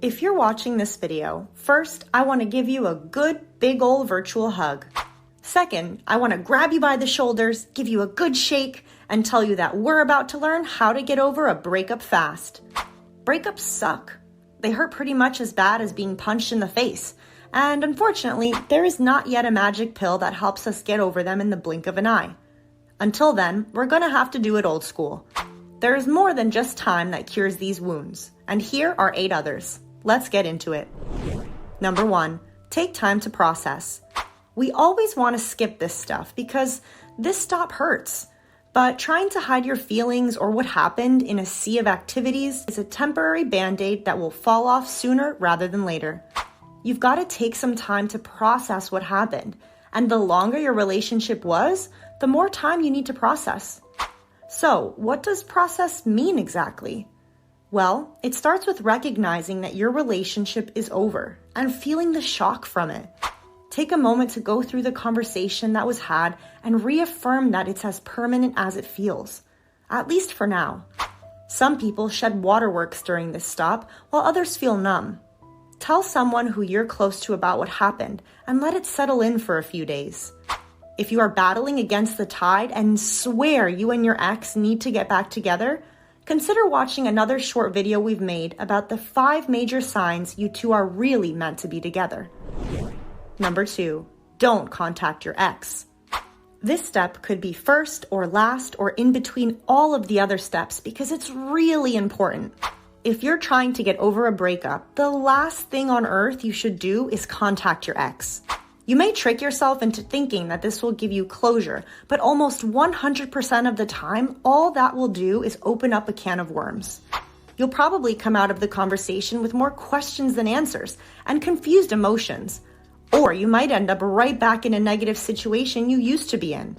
If you're watching this video, first, I want to give you a good big ol' virtual hug. Second, I want to grab you by the shoulders, give you a good shake, and tell you that we're about to learn how to get over a breakup fast. Breakups suck. They hurt pretty much as bad as being punched in the face. And unfortunately, there is not yet a magic pill that helps us get over them in the blink of an eye. Until then, we're gonna have to do it old school. There is more than just time that cures these wounds, and here are 8 others. Let's get into it. Number 1, take time to process. We always want to skip this stuff because this stop hurts. But trying to hide your feelings or what happened in a sea of activities is a temporary band-aid that will fall off sooner rather than later. You've got to take some time to process what happened, and the longer your relationship was, the more time you need to process. So, what does process mean exactly? Well, it starts with recognizing that your relationship is over and feeling the shock from it. Take a moment to go through the conversation that was had and reaffirm that it's as permanent as it feels, at least for now. Some people shed waterworks during this stop, while others feel numb. Tell someone who you're close to about what happened and let it settle in for a few days. If you are battling against the tide and swear you and your ex need to get back together, consider watching another short video we've made about the 5 major signs you two are really meant to be together. Number 2, don't contact your ex. This step could be first or last or in between all of the other steps because it's really important. If you're trying to get over a breakup, the last thing on earth you should do is contact your ex. You may trick yourself into thinking that this will give you closure, but almost 100% of the time, all that will do is open up a can of worms. You'll probably come out of the conversation with more questions than answers and confused emotions. Or you might end up right back in a negative situation you used to be in.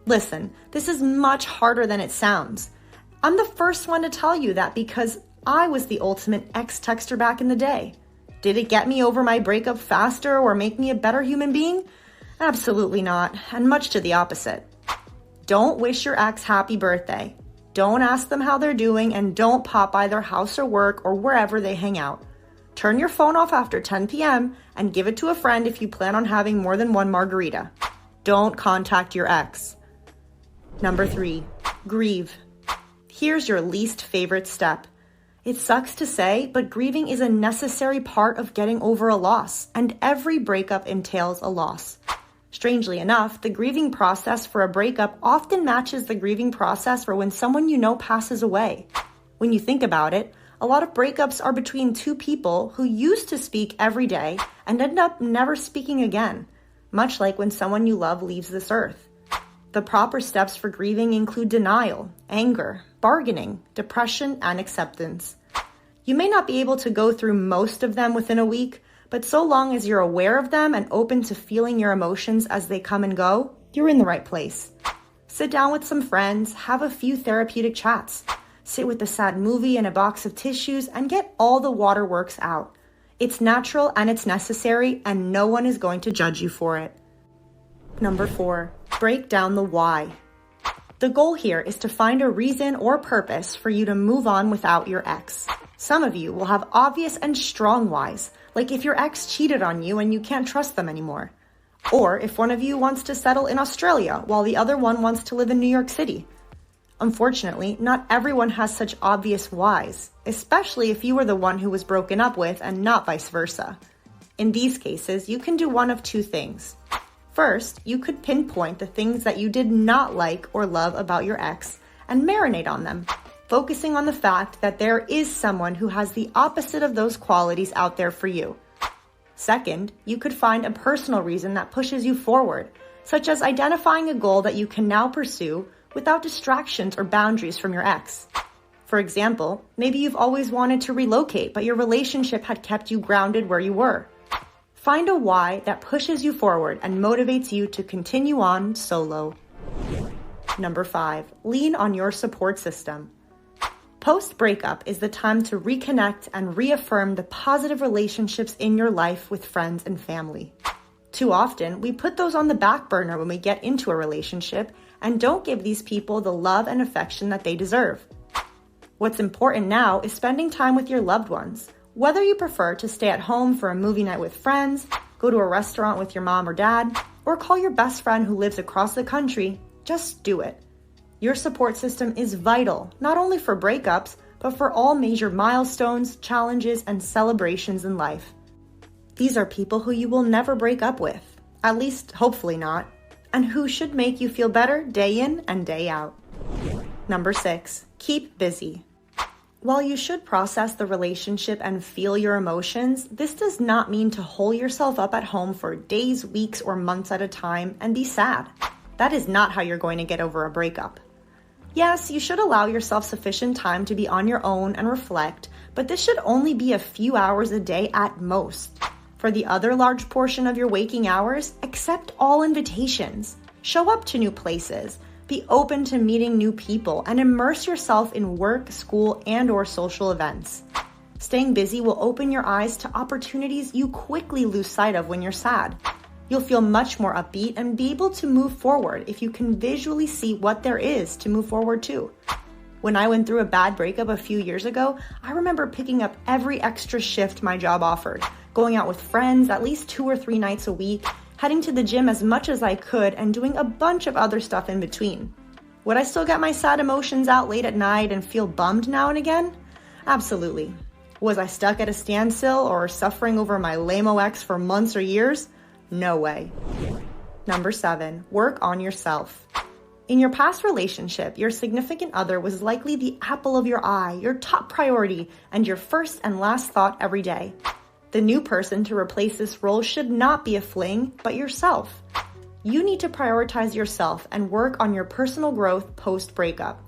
Listen, this is much harder than it sounds. I'm the first one to tell you that because I was the ultimate ex-texter back in the day. Did it get me over my breakup faster or make me a better human being? Absolutely not, and much to the opposite. Don't wish your ex happy birthday. Don't ask them how they're doing, and don't pop by their house or work or wherever they hang out. Turn your phone off after 10 p.m. and give it to a friend if you plan on having more than one margarita. Don't contact your ex. Number 3, grieve. Here's your least favorite step. It sucks to say, but grieving is a necessary part of getting over a loss, and every breakup entails a loss. Strangely enough, the grieving process for a breakup often matches the grieving process for when someone you know passes away. When you think about it, a lot of breakups are between 2 people who used to speak every day and end up never speaking again, much like when someone you love leaves this earth. The proper steps for grieving include denial, anger, bargaining, depression, and acceptance. You may not be able to go through most of them within a week, but so long as you're aware of them and open to feeling your emotions as they come and go, you're in the right place. Sit down with some friends, have a few therapeutic chats. Sit with a sad movie and a box of tissues and get all the waterworks out. It's natural and it's necessary, and no one is going to judge you for it. Number 4, break down the why. The goal here is to find a reason or purpose for you to move on without your ex. Some of you will have obvious and strong whys, like if your ex cheated on you and you can't trust them anymore. Or if one of you wants to settle in Australia while the other one wants to live in New York City. Unfortunately, not everyone has such obvious whys, especially if you were the one who was broken up with and not vice versa. In these cases, you can do one of 2 things. First, you could pinpoint the things that you did not like or love about your ex and marinate on them, focusing on the fact that there is someone who has the opposite of those qualities out there for you. Second, you could find a personal reason that pushes you forward, such as identifying a goal that you can now pursue without distractions or boundaries from your ex. For example, maybe you've always wanted to relocate, but your relationship had kept you grounded where you were. Find a why that pushes you forward and motivates you to continue on solo. Number 5, lean on your support system. Post-breakup is the time to reconnect and reaffirm the positive relationships in your life with friends and family. Too often, we put those on the back burner when we get into a relationship and don't give these people the love and affection that they deserve. What's important now is spending time with your loved ones, Whether you prefer to stay at home for a movie night with friends, go to a restaurant with your mom or dad, or call your best friend who lives across the country, just do it. Your support system is vital, not only for breakups, but for all major milestones, challenges, and celebrations in life. These are people who you will never break up with, at least hopefully not, and who should make you feel better day in and day out. Number 6, keep busy. While you should process the relationship and feel your emotions, this does not mean to hole yourself up at home for days, weeks, or months at a time and be sad. That is not how you're going to get over a breakup. Yes, you should allow yourself sufficient time to be on your own and reflect, but this should only be a few hours a day at most. For the other large portion of your waking hours, accept all invitations. Show up to new places. Be open to meeting new people and immerse yourself in work, school, and/or social events. Staying busy will open your eyes to opportunities you quickly lose sight of when you're sad. You'll feel much more upbeat and be able to move forward if you can visually see what there is to move forward to. When I went through a bad breakup a few years ago, I remember picking up every extra shift my job offered, going out with friends at least 2 or 3 nights a week, heading to the gym as much as I could, and doing a bunch of other stuff in between. Would I still get my sad emotions out late at night and feel bummed now and again? Absolutely. Was I stuck at a standstill or suffering over my lame-o ex for months or years? No way. Number 7, work on yourself. In your past relationship, your significant other was likely the apple of your eye, your top priority, and your first and last thought every day. The new person to replace this role should not be a fling, but yourself. You need to prioritize yourself and work on your personal growth post-breakup.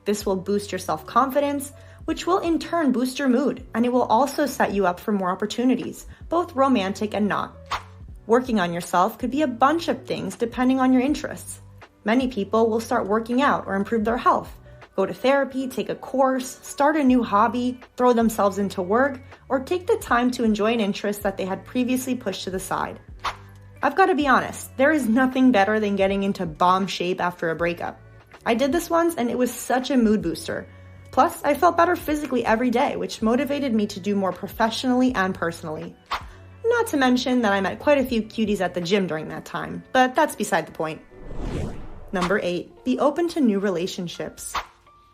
This will boost your self-confidence, which will in turn boost your mood, and it will also set you up for more opportunities, both romantic and not. Working on yourself could be a bunch of things depending on your interests. Many people will start working out or improve their health, go to therapy, take a course, start a new hobby, throw themselves into work, or take the time to enjoy an interest that they had previously pushed to the side. I've got to be honest, there is nothing better than getting into bomb shape after a breakup. I did this once and it was such a mood booster. Plus, I felt better physically every day, which motivated me to do more professionally and personally. Not to mention that I met quite a few cuties at the gym during that time, but that's beside the point. Number 8, be open to new relationships.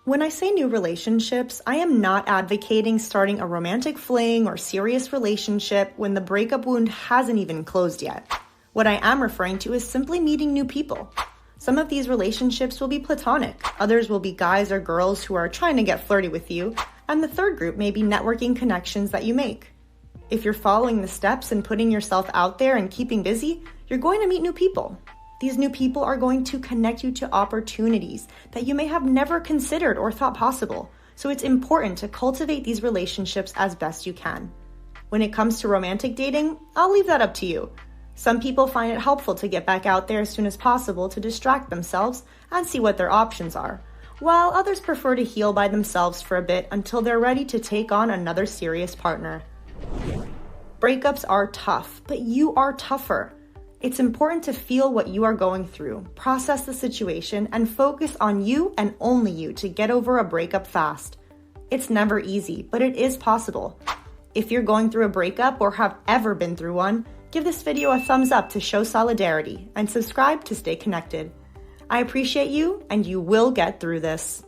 When I say new relationships, I am not advocating starting a romantic fling or serious relationship when the breakup wound hasn't even closed yet. What I am referring to is simply meeting new people. Some of these relationships will be platonic, others will be guys or girls who are trying to get flirty with you, and the third group may be networking connections that you make. If you're following the steps and putting yourself out there and keeping busy, you're going to meet new people. These new people are going to connect you to opportunities that you may have never considered or thought possible, so it's important to cultivate these relationships as best you can. When it comes to romantic dating, I'll leave that up to you. Some people find it helpful to get back out there as soon as possible to distract themselves and see what their options are, while others prefer to heal by themselves for a bit until they're ready to take on another serious partner. Breakups are tough, but you are tougher. It's important to feel what you are going through, process the situation, and focus on you and only you to get over a breakup fast. It's never easy, but it is possible. If you're going through a breakup or have ever been through one, give this video a thumbs up to show solidarity and subscribe to stay connected. I appreciate you, and you will get through this.